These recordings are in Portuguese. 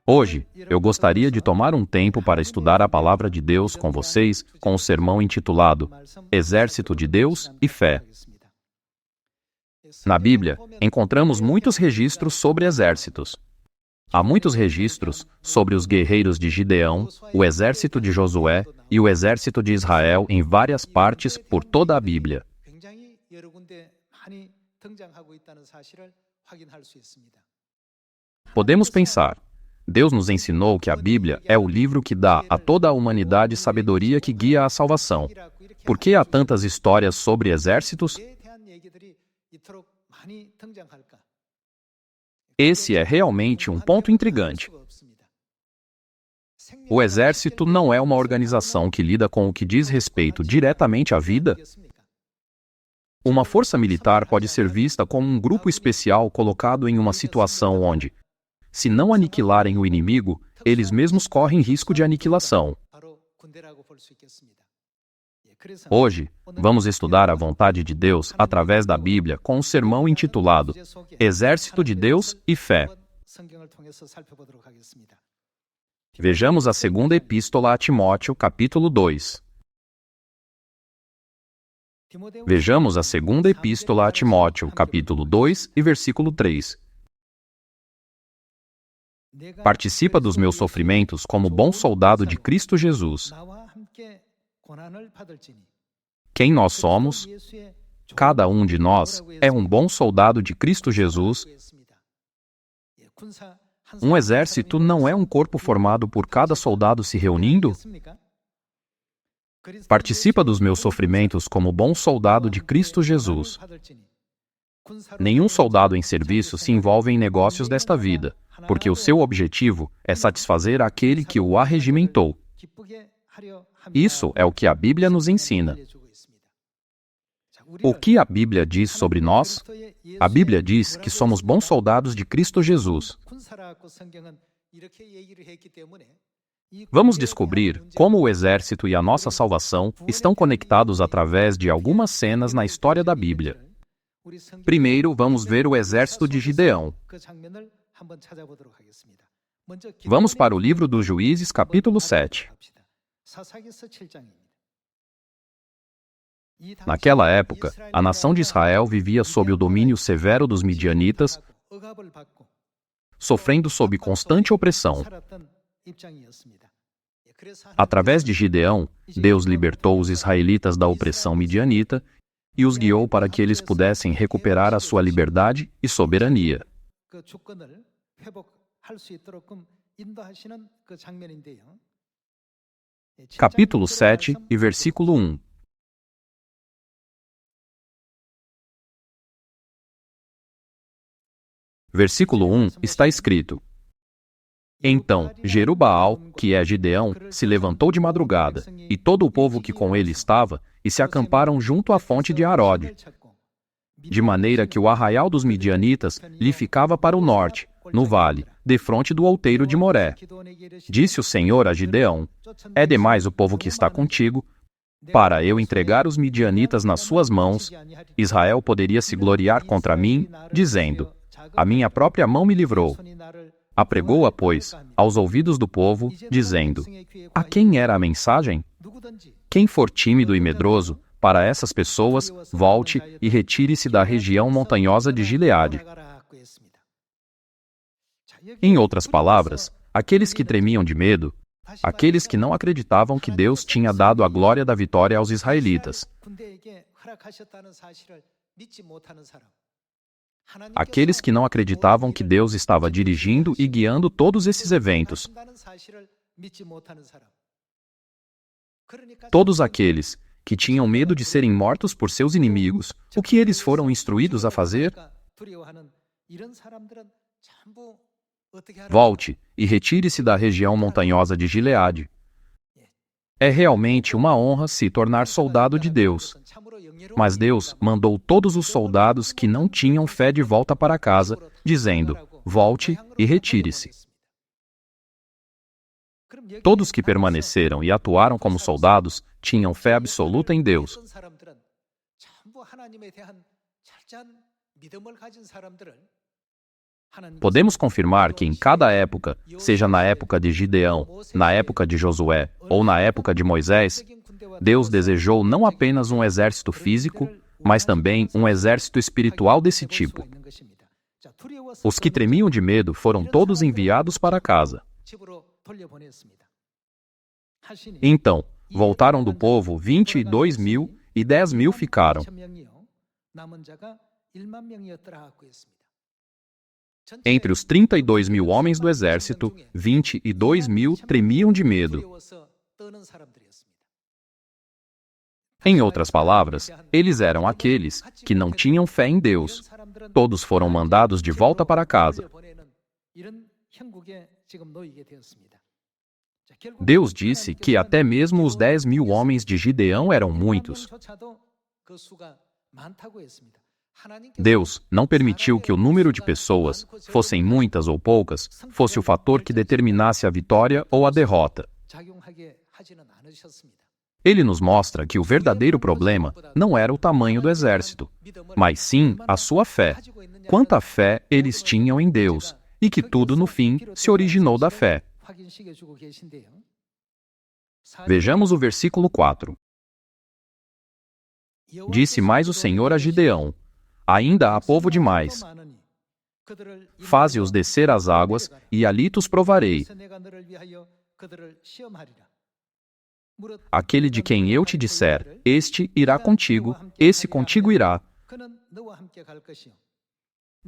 Hoje, eu gostaria de tomar um tempo para estudar a palavra de Deus com vocês com o sermão intitulado Exército de Deus e Fé. Na Bíblia, encontramos muitos registros sobre exércitos. Há muitos registros sobre os guerreiros de Gideão, o exército de Josué e o exército de Israel em várias partes por toda a Bíblia. Podemos pensar, Deus nos ensinou que a Bíblia é o livro que dá a toda a humanidade sabedoria que guia à salvação. Por que há tantas histórias sobre exércitos? Esse é realmente um ponto intrigante. O exército não é uma organização que lida com o que diz respeito diretamente à vida? Uma força militar pode ser vista como um grupo especial colocado em uma situação onde, se não aniquilarem o inimigo, eles mesmos correm risco de aniquilação. Hoje, vamos estudar a vontade de Deus através da Bíblia com um sermão intitulado Exército de Deus e Fé. Vejamos a segunda epístola a Timóteo, capítulo 2. Vejamos a segunda epístola a Timóteo, capítulo 2 e versículo 3. Participa dos meus sofrimentos como bom soldado de Cristo Jesus. Quem nós somos? Cada um de nós é um bom soldado de Cristo Jesus. Um exército não é um corpo formado por cada soldado se reunindo? Participa dos meus sofrimentos como bom soldado de Cristo Jesus. Nenhum soldado em serviço se envolve em negócios desta vida, porque o seu objetivo é satisfazer aquele que o arregimentou. Isso é o que a Bíblia nos ensina. O que a Bíblia diz sobre nós? A Bíblia diz que somos bons soldados de Cristo Jesus. Vamos descobrir como o exército e a nossa salvação estão conectados através de algumas cenas na história da Bíblia. Primeiro, vamos ver o exército de Gideão. Vamos para o livro dos Juízes, capítulo 7. Naquela época, a nação de Israel vivia sob o domínio severo dos midianitas, sofrendo sob constante opressão. Através de Gideão, Deus libertou os israelitas da opressão midianita e os guiou para que eles pudessem recuperar a sua liberdade e soberania. Capítulo 7 e versículo 1. Versículo 1 está escrito: Então Jerubaal, que é Gideão, se levantou de madrugada, e todo o povo que com ele estava, e se acamparam junto à fonte de Arode, de maneira que o arraial dos midianitas lhe ficava para o norte, no vale, defronte do outeiro de Moré. Disse o Senhor a Gideão: É demais o povo que está contigo, para eu entregar os midianitas nas suas mãos. Israel poderia se gloriar contra mim, dizendo: A minha própria mão me livrou. Apregou-a, pois, aos ouvidos do povo, dizendo: A quem era a mensagem? Quem for tímido e medroso, para essas pessoas, volte e retire-se da região montanhosa de Gileade. Em outras palavras, aqueles que tremiam de medo, aqueles que não acreditavam que Deus tinha dado a glória da vitória aos israelitas, aqueles que não acreditavam que Deus estava dirigindo e guiando todos esses eventos, todos aqueles que tinham medo de serem mortos por seus inimigos, o que eles foram instruídos a fazer? Volte e retire-se da região montanhosa de Gileade. É realmente uma honra se tornar soldado de Deus. Mas Deus mandou todos os soldados que não tinham fé de volta para casa, dizendo: Volte e retire-se. Todos que permaneceram e atuaram como soldados tinham fé absoluta em Deus. Podemos confirmar que em cada época, seja na época de Gideão, na época de Josué ou na época de Moisés, Deus desejou não apenas um exército físico, mas também um exército espiritual desse tipo. Os que tremiam de medo foram todos enviados para casa. Então, voltaram do povo 22.000 e 10.000 ficaram. Entre os 32.000 homens do exército, 22.000 tremiam de medo. Em outras palavras, eles eram aqueles que não tinham fé em Deus. Todos foram mandados de volta para casa. Deus disse que até mesmo os 10.000 homens de Gideão eram muitos. Deus não permitiu que o número de pessoas, fossem muitas ou poucas, fosse o fator que determinasse a vitória ou a derrota. Ele nos mostra que o verdadeiro problema não era o tamanho do exército, mas sim a sua fé. Quanta fé eles tinham em Deus, e que tudo, no fim, se originou da fé. Vejamos o versículo 4. Disse mais o Senhor a Gideão: ainda há povo demais. Faze-os descer às águas, e ali tos provarei. Aquele de quem eu te disser, este irá contigo, esse contigo irá.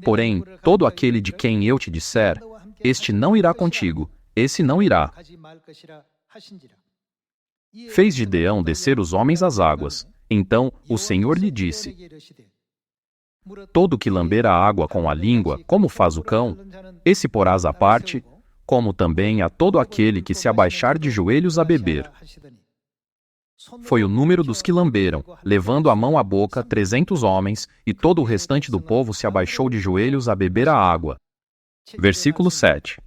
Porém, todo aquele de quem eu te disser, este não irá contigo, esse não irá. Fez Gideão descer os homens às águas. Então o Senhor lhe disse: todo que lamber a água com a língua, como faz o cão, esse porás à parte, como também a todo aquele que se abaixar de joelhos a beber. Foi o número dos que lamberam, levando a mão à boca 300 homens, e todo o restante do povo se abaixou de joelhos a beber a água. Versículo 7.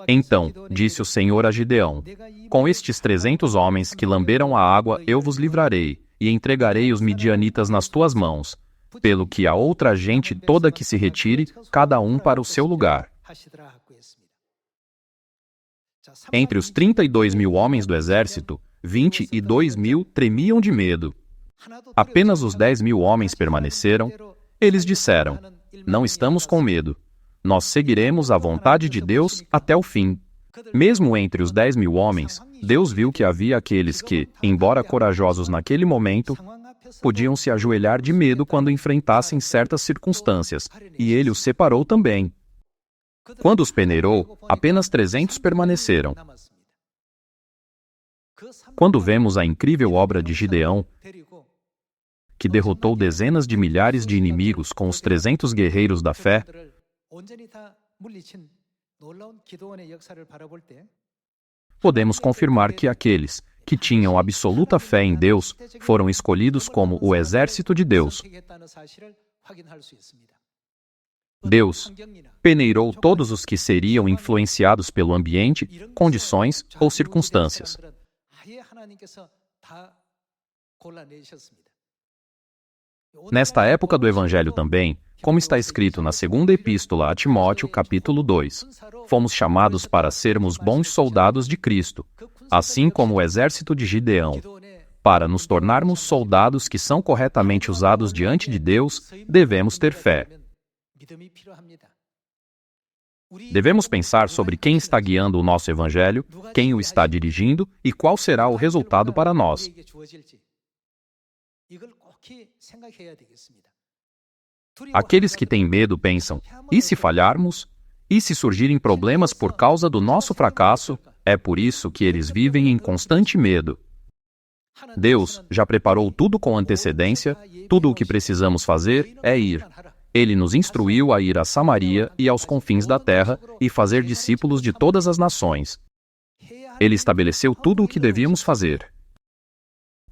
Então disse o Senhor a Gideão: com estes 300 homens que lamberam a água eu vos livrarei, e entregarei os midianitas nas tuas mãos, pelo que a outra gente toda que se retire, cada um para o seu lugar. Entre os 32.000 homens do exército, 22.000 tremiam de medo. Apenas os 10.000 homens permaneceram. Eles disseram: não estamos com medo. Nós seguiremos a vontade de Deus até o fim. Mesmo entre os 10.000 homens, Deus viu que havia aqueles que, embora corajosos naquele momento, podiam se ajoelhar de medo quando enfrentassem certas circunstâncias, e ele os separou também. Quando os peneirou, apenas 300 permaneceram. Quando vemos a incrível obra de Gideão, que derrotou dezenas de milhares de inimigos com os 300 guerreiros da fé, podemos confirmar que aqueles que tinham absoluta fé em Deus foram escolhidos como o exército de Deus. Deus peneirou todos os que seriam influenciados pelo ambiente, condições ou circunstâncias. Nesta época do Evangelho também, como está escrito na segunda epístola a Timóteo, capítulo 2, fomos chamados para sermos bons soldados de Cristo, assim como o exército de Gideão. Para nos tornarmos soldados que são corretamente usados diante de Deus, devemos ter fé. Devemos pensar sobre quem está guiando o nosso Evangelho, quem o está dirigindo e qual será o resultado para nós. Aqueles que têm medo pensam: e se falharmos? E se surgirem problemas por causa do nosso fracasso? É por isso que eles vivem em constante medo. Deus já preparou tudo com antecedência, tudo o que precisamos fazer é ir. Ele nos instruiu a ir a Samaria e aos confins da terra e fazer discípulos de todas as nações. Ele estabeleceu tudo o que devíamos fazer.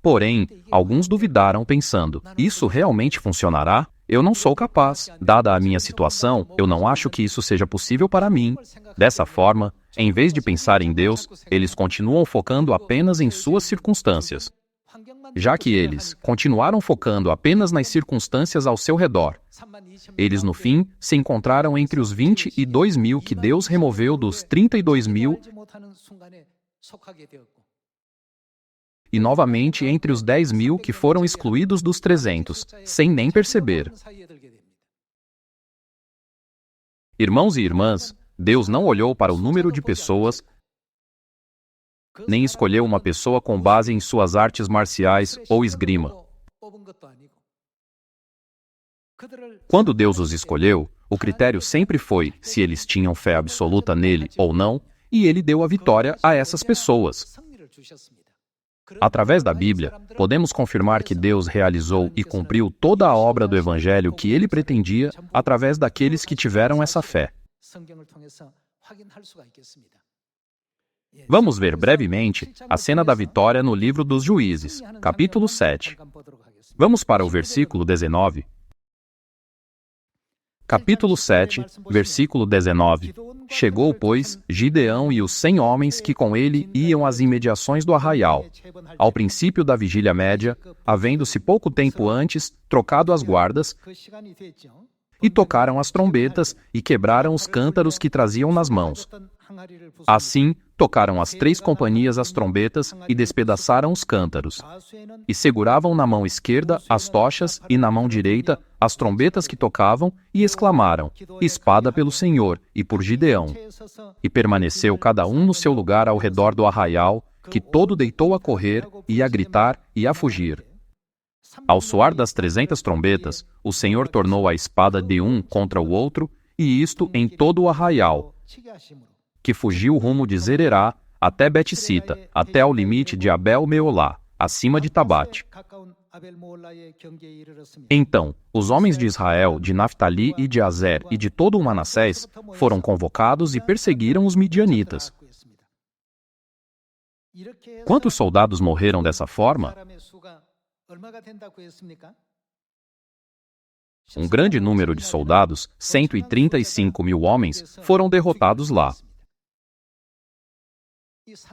Porém, alguns duvidaram pensando: isso realmente funcionará? Eu não sou capaz. Dada a minha situação, eu não acho que isso seja possível para mim. Dessa forma, em vez de pensar em Deus, eles continuam focando apenas em suas circunstâncias. já que eles continuaram focando apenas nas circunstâncias ao seu redor. Eles, no fim, se encontraram entre os 22 mil que Deus removeu dos 32 mil e novamente entre os 10 mil que foram excluídos dos 300, sem nem perceber. Irmãos e irmãs, Deus não olhou para o número de pessoas, nem escolheu uma pessoa com base em suas artes marciais ou esgrima. Quando Deus os escolheu, o critério sempre foi se eles tinham fé absoluta nele ou não, e ele deu a vitória a essas pessoas. Através da Bíblia, podemos confirmar que Deus realizou e cumpriu toda a obra do Evangelho que ele pretendia através daqueles que tiveram essa fé. Vamos ver brevemente a cena da vitória no livro dos Juízes, capítulo 7. Vamos para o versículo 19. Capítulo 7, versículo 19. Chegou, pois, Gideão e os 100 homens que com ele iam às imediações do arraial, ao princípio da vigília média, havendo-se pouco tempo antes trocado as guardas, e tocaram as trombetas e quebraram os cântaros que traziam nas mãos. Assim, tocaram as 3 companhias as trombetas e despedaçaram os cântaros. E seguravam na mão esquerda as tochas e na mão direita as trombetas que tocavam e exclamaram: Espada pelo Senhor e por Gideão. E permaneceu cada um no seu lugar ao redor do arraial, que todo deitou a correr e a gritar e a fugir. Ao soar das 300 trombetas, o Senhor tornou a espada de um contra o outro, e isto em todo o arraial, que fugiu rumo de Zererá até Bet-sita, até ao limite de Abel-meolá, acima de Tabate. Então, os homens de Israel, de Naftali e de Azer e de todo o Manassés foram convocados e perseguiram os midianitas. Quantos soldados morreram dessa forma? Um grande número de soldados, 135 mil homens, foram derrotados lá.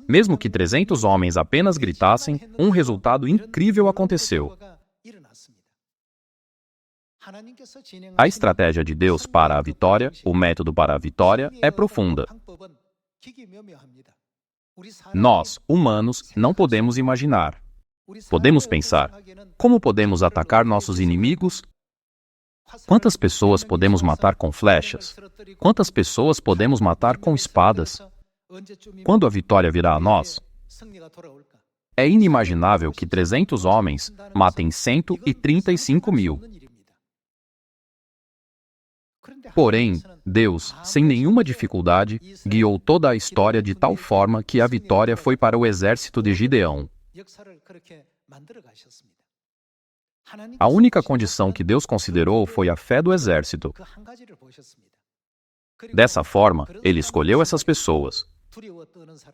Mesmo que 300 homens apenas gritassem, um resultado incrível aconteceu. A estratégia de Deus para a vitória, o método para a vitória, é profunda. Nós, humanos, não podemos imaginar. Podemos pensar: como podemos atacar nossos inimigos? Quantas pessoas podemos matar com flechas? Quantas pessoas podemos matar com espadas? Quando a vitória virá a nós? É inimaginável que 300 homens matem 135 mil. Porém, Deus, sem nenhuma dificuldade, guiou toda a história de tal forma que a vitória foi para o exército de Gideão. A única condição que Deus considerou foi a fé do exército. Dessa forma, ele escolheu essas pessoas.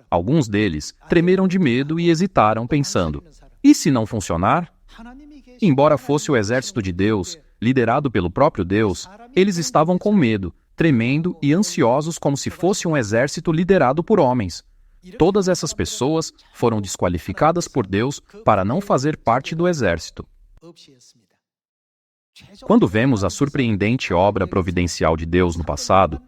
Alguns deles tremeram de medo e hesitaram, pensando: e se não funcionar? Embora fosse o exército de Deus, liderado pelo próprio Deus, eles estavam com medo, tremendo e ansiosos como se fosse um exército liderado por homens. Todas essas pessoas foram desqualificadas por Deus para não fazer parte do exército. Quando vemos a surpreendente obra providencial de Deus no passado,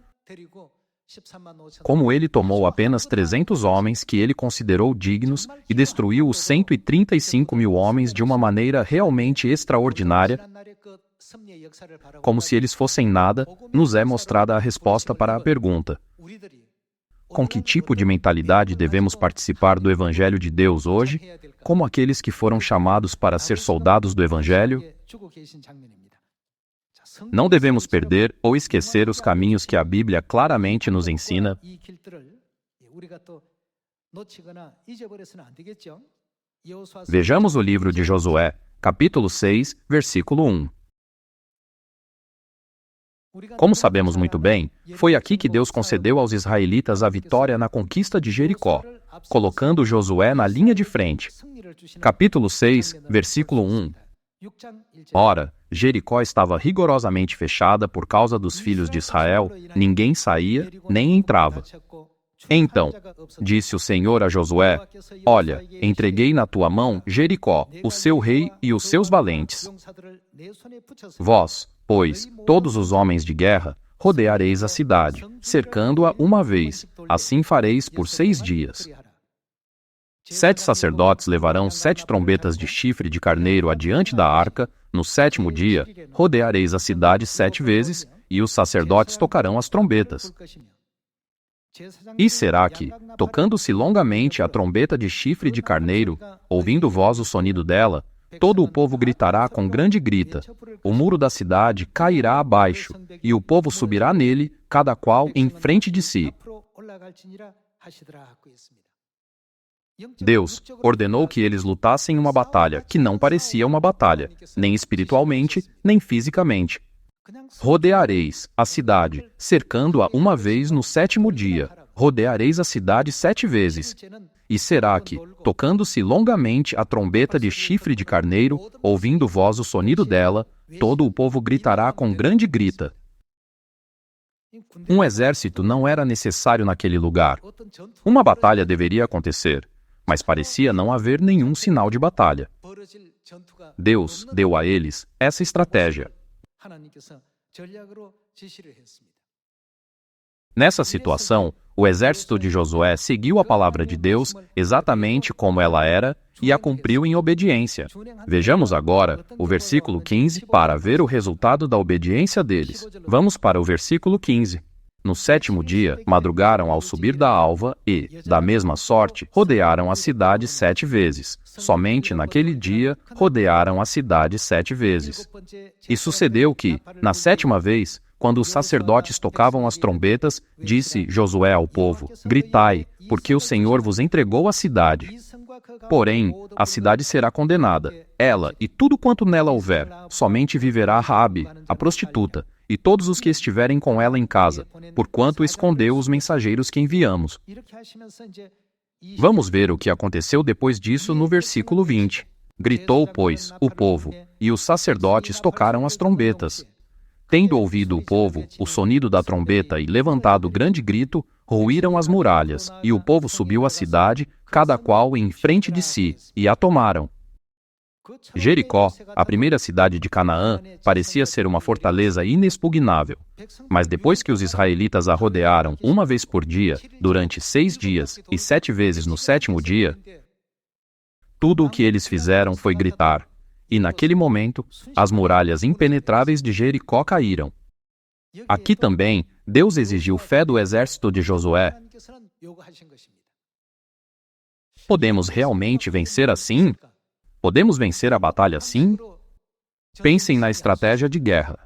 como ele tomou apenas 300 homens que ele considerou dignos e destruiu os 135 mil homens de uma maneira realmente extraordinária, como se eles fossem nada, nos é mostrada a resposta para a pergunta: com que tipo de mentalidade devemos participar do Evangelho de Deus hoje, como aqueles que foram chamados para ser soldados do Evangelho? Não devemos perder ou esquecer os caminhos que a Bíblia claramente nos ensina. Vejamos o livro de Josué, capítulo 6, versículo 1. Como sabemos muito bem, foi aqui que Deus concedeu aos israelitas a vitória na conquista de Jericó, colocando Josué na linha de frente. Capítulo 6, versículo 1. Ora, Jericó estava rigorosamente fechada por causa dos filhos de Israel, ninguém saía nem entrava. Então, disse o Senhor a Josué: Olha, entreguei na tua mão Jericó, o seu rei e os seus valentes. Vós, pois, todos os homens de guerra, rodeareis a cidade, cercando-a uma vez. Assim fareis por 6 dias. 7 sacerdotes levarão 7 trombetas de chifre de carneiro adiante da arca. No 7º dia, rodeareis a cidade 7 vezes, e os sacerdotes tocarão as trombetas. E será que, tocando-se longamente a trombeta de chifre de carneiro, ouvindo vós o sonido dela, todo o povo gritará com grande grita, o muro da cidade cairá abaixo, e o povo subirá nele, cada qual em frente de si. Deus ordenou que eles lutassem uma batalha que não parecia uma batalha, nem espiritualmente, nem fisicamente. Rodeareis a cidade, cercando-a uma vez no 7º dia. Rodeareis a cidade 7 vezes. E será que, tocando-se longamente a trombeta de chifre de carneiro, ouvindo vós o sonido dela, todo o povo gritará com grande grita. Um exército não era necessário naquele lugar. Uma batalha deveria acontecer, mas parecia não haver nenhum sinal de batalha. Deus deu a eles essa estratégia. Nessa situação, o exército de Josué seguiu a palavra de Deus exatamente como ela era e a cumpriu em obediência. Vejamos agora o versículo 15 para ver o resultado da obediência deles. Vamos para o versículo 15. No 7º dia, madrugaram ao subir da alva e, da mesma sorte, rodearam a cidade 7 vezes. Somente naquele dia, rodearam a cidade 7 vezes. E sucedeu que, na 7ª vez, quando os sacerdotes tocavam as trombetas, disse Josué ao povo: Gritai, porque o Senhor vos entregou a cidade. Porém, a cidade será condenada, ela e tudo quanto nela houver. Somente viverá Raabe, a prostituta, e todos os que estiverem com ela em casa, porquanto escondeu os mensageiros que enviamos. Vamos ver o que aconteceu depois disso no versículo 20. Gritou, pois, o povo, e os sacerdotes tocaram as trombetas. Tendo ouvido o povo o sonido da trombeta e levantado grande grito, ruíram as muralhas, e o povo subiu à cidade, cada qual em frente de si, e a tomaram. Jericó, a primeira cidade de Canaã, parecia ser uma fortaleza inexpugnável. Mas depois que os israelitas a rodearam uma vez por dia, durante 6 dias e 7 vezes no 7º dia, tudo o que eles fizeram foi gritar. E naquele momento, as muralhas impenetráveis de Jericó caíram. Aqui também, Deus exigiu fé do exército de Josué. Podemos realmente vencer assim? Podemos vencer a batalha assim? Pensem na estratégia de guerra.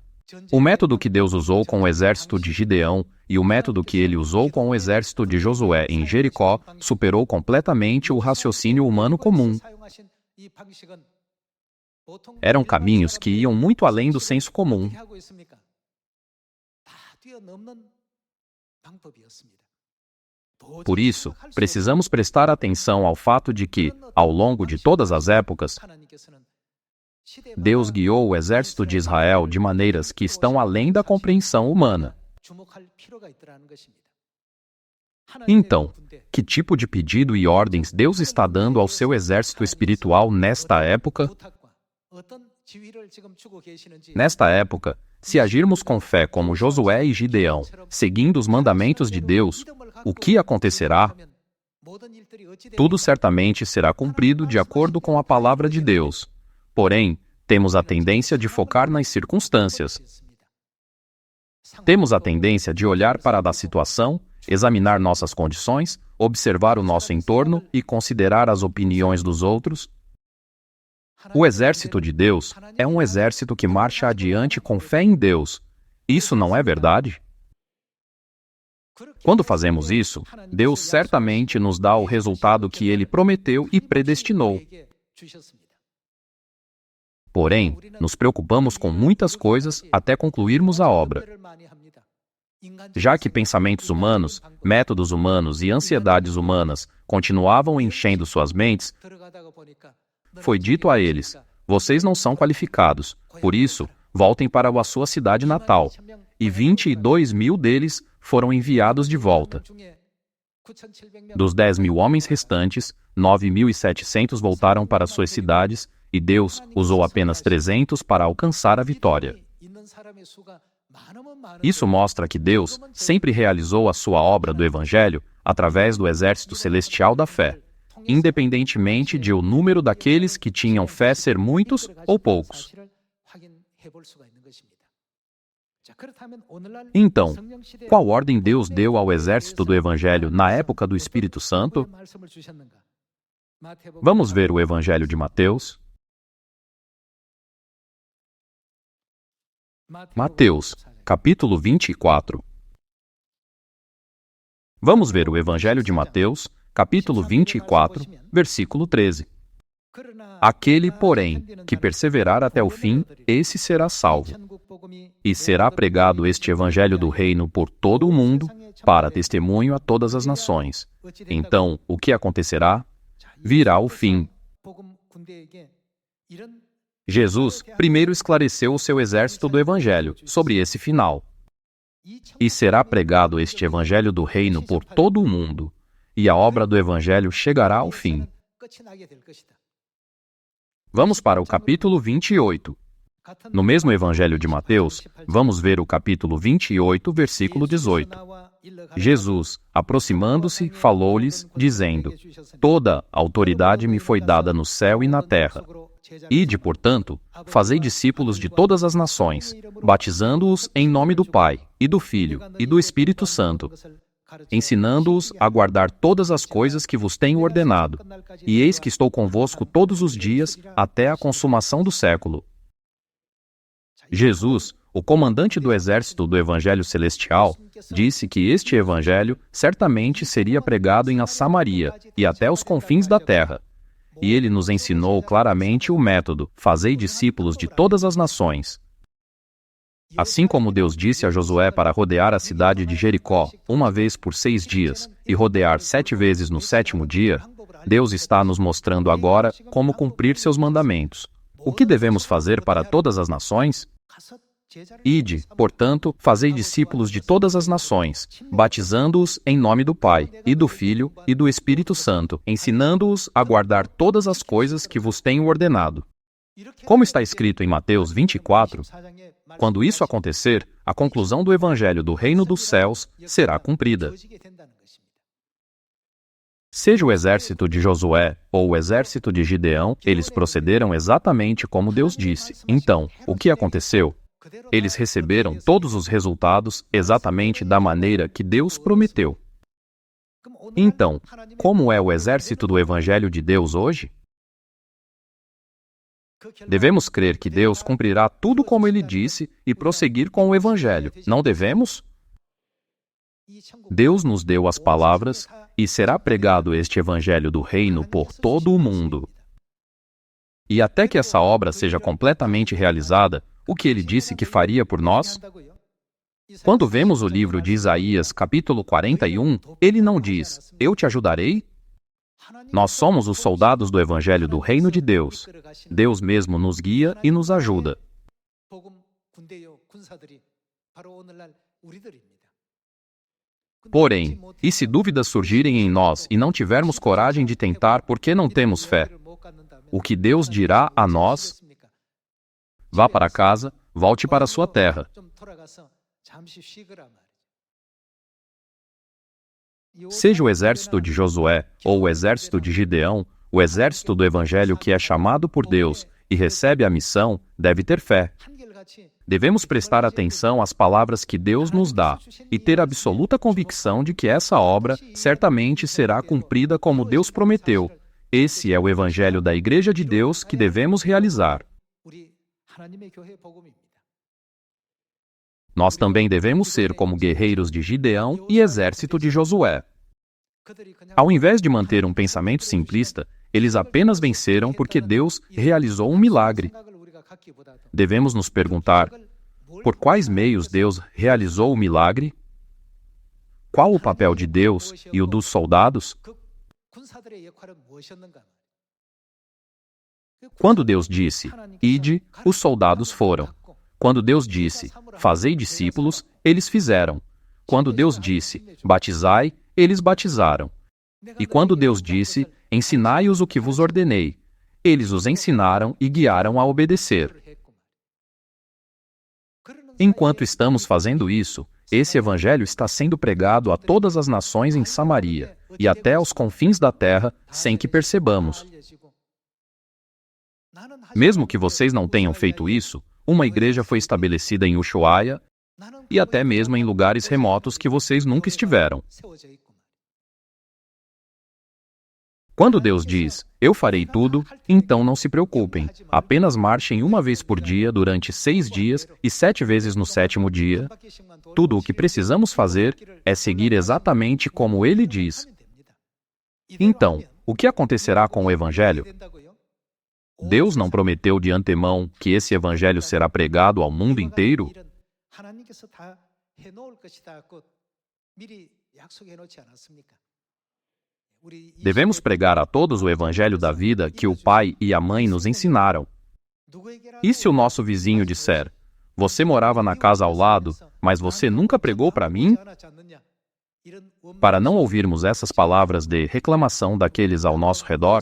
O método que Deus usou com o exército de Gideão e o método que ele usou com o exército de Josué em Jericó superou completamente o raciocínio humano comum. Eram caminhos que iam muito além do senso comum. Por isso, precisamos prestar atenção ao fato de que, ao longo de todas as épocas, Deus guiou o exército de Israel de maneiras que estão além da compreensão humana. Então, que tipo de pedido e ordens Deus está dando ao seu exército espiritual nesta época? Nesta época, se agirmos com fé como Josué e Gideão, seguindo os mandamentos de Deus, o que acontecerá? Tudo certamente será cumprido de acordo com a palavra de Deus. Porém, temos a tendência de focar nas circunstâncias. Temos a tendência de olhar para a situação, examinar nossas condições, observar o nosso entorno e considerar as opiniões dos outros. O exército de Deus é um exército que marcha adiante com fé em Deus. Isso não é verdade? Quando fazemos isso, Deus certamente nos dá o resultado que Ele prometeu e predestinou. Porém, nos preocupamos com muitas coisas até concluirmos a obra. Já que pensamentos humanos, métodos humanos e ansiedades humanas continuavam enchendo suas mentes, foi dito a eles: vocês não são qualificados, por isso, voltem para a sua cidade natal. E 22.000 deles foram enviados de volta. Dos 10.000 homens restantes, 9.700 voltaram para suas cidades e Deus usou apenas 300 para alcançar a vitória. Isso mostra que Deus sempre realizou a sua obra do Evangelho através do exército celestial da fé, independentemente de o número daqueles que tinham fé ser muitos ou poucos. Então, qual ordem Deus deu ao exército do Evangelho na época do Espírito Santo? Vamos ver o Evangelho de Mateus. Mateus, capítulo 24. Vamos ver o Evangelho de Mateus, capítulo 24, versículo 13. Aquele, porém, que perseverar até o fim, esse será salvo. E será pregado este Evangelho do Reino por todo o mundo, para testemunho a todas as nações. Então, o que acontecerá? Virá o fim. Jesus primeiro esclareceu o seu exército do Evangelho sobre esse final. E será pregado este Evangelho do Reino por todo o mundo, e a obra do Evangelho chegará ao fim. Vamos para o capítulo 28. No mesmo Evangelho de Mateus, vamos ver o capítulo 28, versículo 18. Jesus, aproximando-se, falou-lhes, dizendo: Toda autoridade me foi dada no céu e na terra. Ide, portanto, fazei discípulos de todas as nações, batizando-os em nome do Pai, e do Filho, e do Espírito Santo, ensinando-os a guardar todas as coisas que vos tenho ordenado. E eis que estou convosco todos os dias, até a consumação do século. Jesus, o comandante do exército do Evangelho Celestial, disse que este Evangelho certamente seria pregado em Samaria e até os confins da terra. E ele nos ensinou claramente o método: fazei discípulos de todas as nações. Assim como Deus disse a Josué para rodear a cidade de Jericó uma vez por 6 dias e rodear 7 vezes no 7º dia, Deus está nos mostrando agora como cumprir seus mandamentos. O que devemos fazer para todas as nações? Ide, portanto, fazei discípulos de todas as nações, batizando-os em nome do Pai, e do Filho, e do Espírito Santo, ensinando-os a guardar todas as coisas que vos tenho ordenado. Como está escrito em Mateus 24, quando isso acontecer, a conclusão do Evangelho do Reino dos Céus será cumprida. Seja o exército de Josué ou o exército de Gideão, eles procederam exatamente como Deus disse. Então, o que aconteceu? Eles receberam todos os resultados exatamente da maneira que Deus prometeu. Então, como é o exército do Evangelho de Deus hoje? Devemos crer que Deus cumprirá tudo como Ele disse e prosseguir com o Evangelho. Não devemos? Deus nos deu as palavras e será pregado este Evangelho do Reino por todo o mundo. E até que essa obra seja completamente realizada, o que Ele disse que faria por nós? Quando vemos o livro de Isaías, capítulo 41, Ele não diz: Eu te ajudarei? Nós somos os soldados do Evangelho do Reino de Deus. Deus mesmo nos guia e nos ajuda. Porém, e se dúvidas surgirem em nós e não tivermos coragem de tentar porque não temos fé? O que Deus dirá a nós? Vá para casa, volte para sua terra. Seja o exército de Josué ou o exército de Gideão, o exército do Evangelho que é chamado por Deus e recebe a missão deve ter fé. Devemos prestar atenção às palavras que Deus nos dá e ter absoluta convicção de que essa obra certamente será cumprida como Deus prometeu. Esse é o Evangelho da Igreja de Deus que devemos realizar. Nós também devemos ser como guerreiros de Gideão e exército de Josué. Ao invés de manter um pensamento simplista, eles apenas venceram porque Deus realizou um milagre. Devemos nos perguntar: por quais meios Deus realizou o milagre? Qual o papel de Deus e o dos soldados? Quando Deus disse: Ide, os soldados foram. Quando Deus disse: Fazei discípulos, eles fizeram. Quando Deus disse: Batizai, eles batizaram. E quando Deus disse, ensinai-os o que vos ordenei, eles os ensinaram e guiaram a obedecer. Enquanto estamos fazendo isso, esse evangelho está sendo pregado a todas as nações em Samaria e até aos confins da terra, sem que percebamos. Mesmo que vocês não tenham feito isso, uma igreja foi estabelecida em Ushuaia e até mesmo em lugares remotos que vocês nunca estiveram. Quando Deus diz, eu farei tudo, então não se preocupem. Apenas marchem uma vez por dia durante 6 dias e 7 vezes no 7º dia. Tudo o que precisamos fazer é seguir exatamente como Ele diz. Então, o que acontecerá com o Evangelho? Deus não prometeu de antemão que esse Evangelho será pregado ao mundo inteiro? Devemos pregar a todos o Evangelho da vida que o pai e a mãe nos ensinaram. E se o nosso vizinho disser, você morava na casa ao lado, mas você nunca pregou para mim? Para não ouvirmos essas palavras de reclamação daqueles ao nosso redor,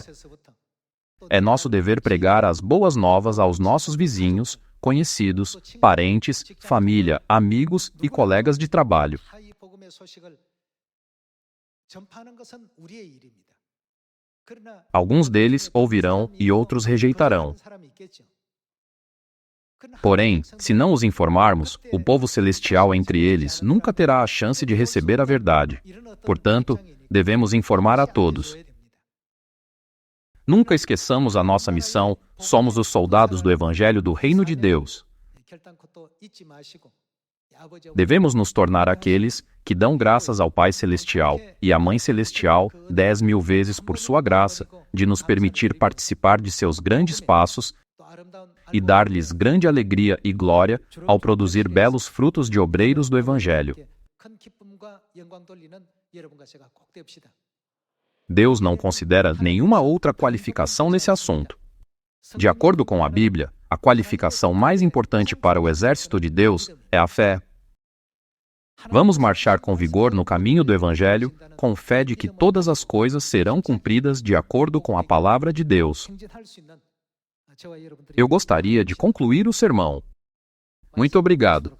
é nosso dever pregar as boas novas aos nossos vizinhos, conhecidos, parentes, família, amigos e colegas de trabalho. Alguns deles ouvirão e outros rejeitarão. Porém, se não os informarmos, o povo celestial entre eles nunca terá a chance de receber a verdade. Portanto, devemos informar a todos. Nunca esqueçamos a nossa missão, somos os soldados do Evangelho do Reino de Deus. Devemos nos tornar aqueles que dão graças ao Pai Celestial e à Mãe Celestial 10.000 vezes por sua graça, de nos permitir participar de seus grandes passos e dar-lhes grande alegria e glória ao produzir belos frutos de obreiros do Evangelho. Deus não considera nenhuma outra qualificação nesse assunto. De acordo com a Bíblia, a qualificação mais importante para o exército de Deus é a fé. Vamos marchar com vigor no caminho do Evangelho, com fé de que todas as coisas serão cumpridas de acordo com a palavra de Deus. Eu gostaria de concluir o sermão. Muito obrigado.